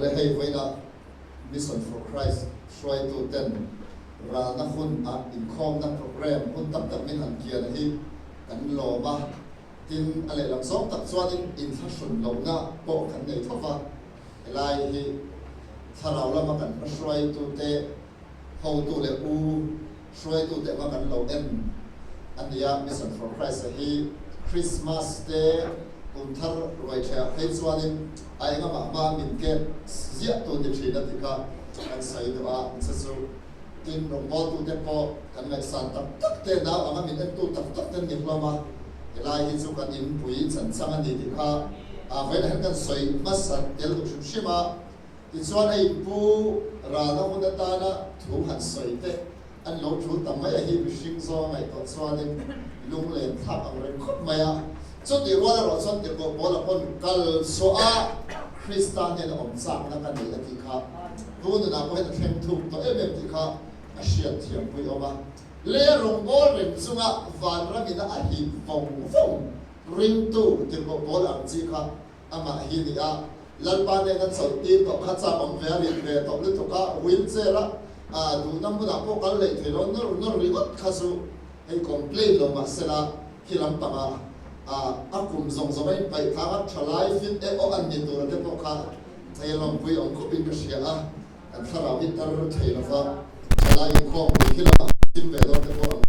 le hei với na Mission for Christ xoay tu ten ra na hun a in khom na program hun tam tam min han kia na hi kan lo ba tin ale lam som tak chuan in tha sun lo na po kan nei thova lai hi tharau lama kan xoay tu te hau tu le u xoay tu te ma kan lo em ania Mission for Christ hi Christmas te thar roi thea phei chuanin ai nga ma min ke zia tu ni thina tika kan sai do a chasu tin rong bo tu te po kan ngai san tak te na anga min tu tak ten ni lama elai hi chu kan in pui chan chang ani tika a vel han kan soi masan tel du shima ti chuan ai pu ra na hun ta na thu han soi te an lo thu tam mai hi bishing zo ngai to chuanin lung le thak ang ren khop maya cho ti ro la ro chon ti ko bola pon kal so a Christian ne om sang na kan ni ti kha tu na ko he threng thu to em ti kha a shiat thiam pui oma le rong bol ren chunga van ra mi na a hi phong ring tu ti ko bol ang chi kha ama hi ni a lal pa ne na chau ti to kha cha bang ve ri ve to lu to ka wheelchair a du nam bu na po kal le thelo no ri got kha su ai complain lo ma sela hilam panga akum zong zong ai pai thanga thalai fit e o an ni tur te po kha thai long pui ong ko bin ka sia a an thara hi tar thai la fa thalai ko hi la tin ve do te po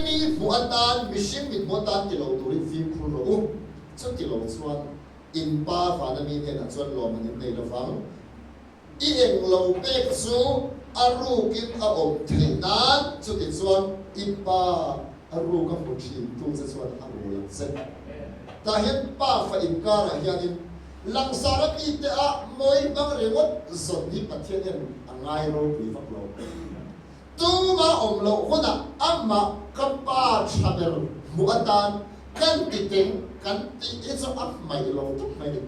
มีหัวตามิชิมมิหัวตากิโลตัวริฟิมครูโรชุดกิโลส่วนอินป้าฝานามีเนี่ยส่วนลมมันในระฟังอีเองเราเป็กสูอารูกินอาอมเทนั้นชุดอีส่วนอินป้าอารูกับผู้ชิมตัวจะส่วนอารูหลังเส้นแต่เห็นป้าฝาอินการะยันหลังสารพีเตอะมวยบางเรื่องส่วนที่ประเทศเนี่ยง่ายเราปีฟักเราตัวมาอมเราคนน่ะอัมมากับป้าชาเบลหัวตากันติดเต็งกันติดไอ้สมัครไม่เราทุกไม่ได้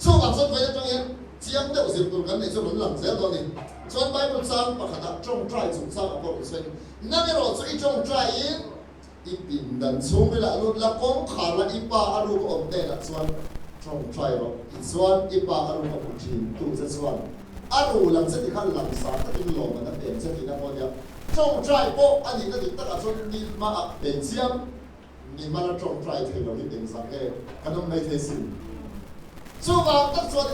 ช่วงหลังสุดไปจะจังเห็นเสียงเด็กสิบตัวกันในช่วงหลังเสียตัวนี้ส่วนใบมันสร้างประคตจงใจสุดสร้างอะไรก็เป็นนั่นเราจะจงใจอีปินดันสูงเวลาลุละกงขาละอีป้าอารูอมเตะส่วนจงใจเราอีส่วนอีป้าอารูกับผู้ชิมตัวจะส่วนอารูหลังเส้นที่ขั้นหลังสารก็จะลงมันนั่นเองเส้นที่นั่นวันเดียวจงใจโบอันนี้ก็ติดตั้งส่วนนี้มาเป็นเสียงมีมาแล้วจงใจเทเราที่เป็นสังเกตขนมในเทสินส่วนตั้งส่วน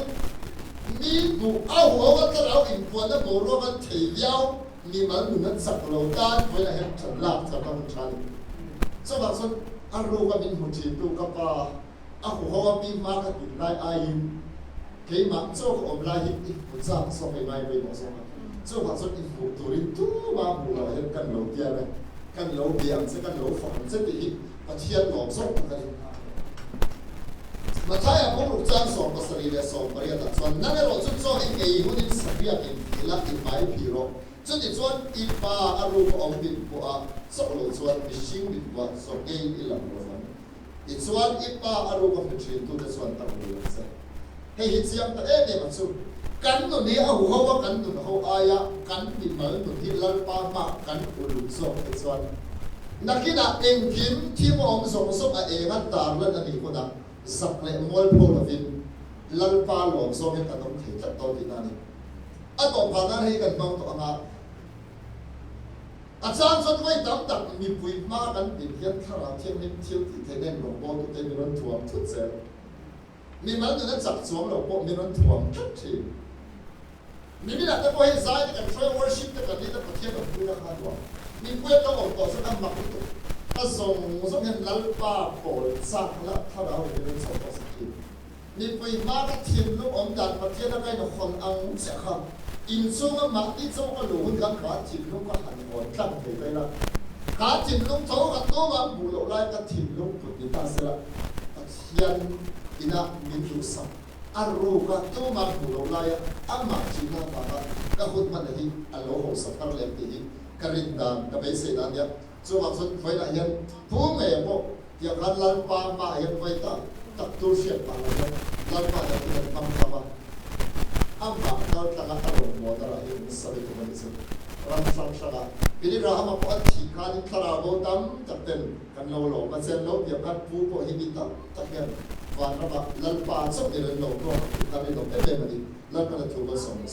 มีบุเอาหัวกันเราอินควรจะบุรุษกันเที่ยวมีมันหนุนสักโลด้านเวลาเห็นฉันลาบฉันต้องใช้ส่วนอารูก็มีหุ่นชีดูกับป้าเอาหัวมีมากติดลายอายินเกี่ยมันโซ่อมลายหินหุ่นสร้างส่งไปไม่ไปบอกส่งส่วนอินหุ่นตัวนี้ตู้มาบุเราเห็นกันโลเดียเลยกันโลเบียงซึ่งกันโลฝังซึ่งที่ประเทศหลอกส่งกันมาใช้พวกลูกจ้างส่งภาษาเรียส่งปริยัติส่วนนั่นเราจุดส่งอีกอย่างหุ่นสักอย่างอีกละอีกไม่พิโรจุดที่ส่วนอีป้าอารูปอมบิดบัวส่งโลส่วนมิชิงบิดบัวส่งเองอีหลังบัวอีส่วนอีป้าอารูปอมบิดชินตัวส่วนตั้งบัวเสร็จให้หิเสียงแต่เนี่ยมันสุดกันตัวนี้เอาหัวว่ากันตัวเขาอายะกันบิดเหมือนตัวที่ลัลปามากันอุลุส่งอีส่วนนักกีฬาเองทีมที่มองส่งส่งเองกันตามแล้วนั่นนี่คนนั้นสักเล่มอลโพลฟินลัลปาหลวงส่งให้กันต้องเทจัดตัวที่นั่นนี่อันต่อไปนั้นให้กันมองตัวนั้นอาจารย์ส่วนไว้ดำดักมีปุยมากันบิดเทียนข้าวเทียนนิ่มเที่ยวที่เทเนนหลวงพ่อตัวเต็มมีรถถ่วงทุกเซลมีมันอยู่นั้นจับสวมหลวงพ่อมีรถถ่วงทุกทีมีนี่แหละแต่พอเห็นสายแต่กันช่วยวอร์ชิปแต่กันนี่แต่ประเทศแบบคุยราคาตัวมีเพื่อนต้องออกต่อสักอันมักตัวถ้าส่งเห็นลัลปาโปรดสักละถ้าเราเรียนส่งต่อสักทีมีปุยมาก็ทีมลูกอมดันประเทศอะไรนะคนอังเสียครับอินซูก็มาที่ซูก็หลุดกันขาจิมลูกก็หันหัวตั้งไปละขาจิมลูกโตกันตัวมาบุรุษไล่ก็จิมลูกปุยตาเสละยันอินะมิทุสัมอารูก็ตัวมาบุรุษไล่อามาจิมนาตาก็หุ่นมันที่อัลโลฮ์สักการเลี้ยงที่กรินดานกับเอเซนันเนี่ยส่วนสุดไฟละยันผู้เมียพวกที่กันลันปามายันไฟตาตักตัวเสียปาเลยลันปายันตั้งตั้งamma kau tengah tahu modal ini mesti berkomunikasi. Ramsang syara. Pilih rahmat buat jika kita rawatan terten kan lalu macam lalu dia kan pupu himita takkan warna lalu pasok dia lalu tu kami tu pede mandi lalu pada tu bersama.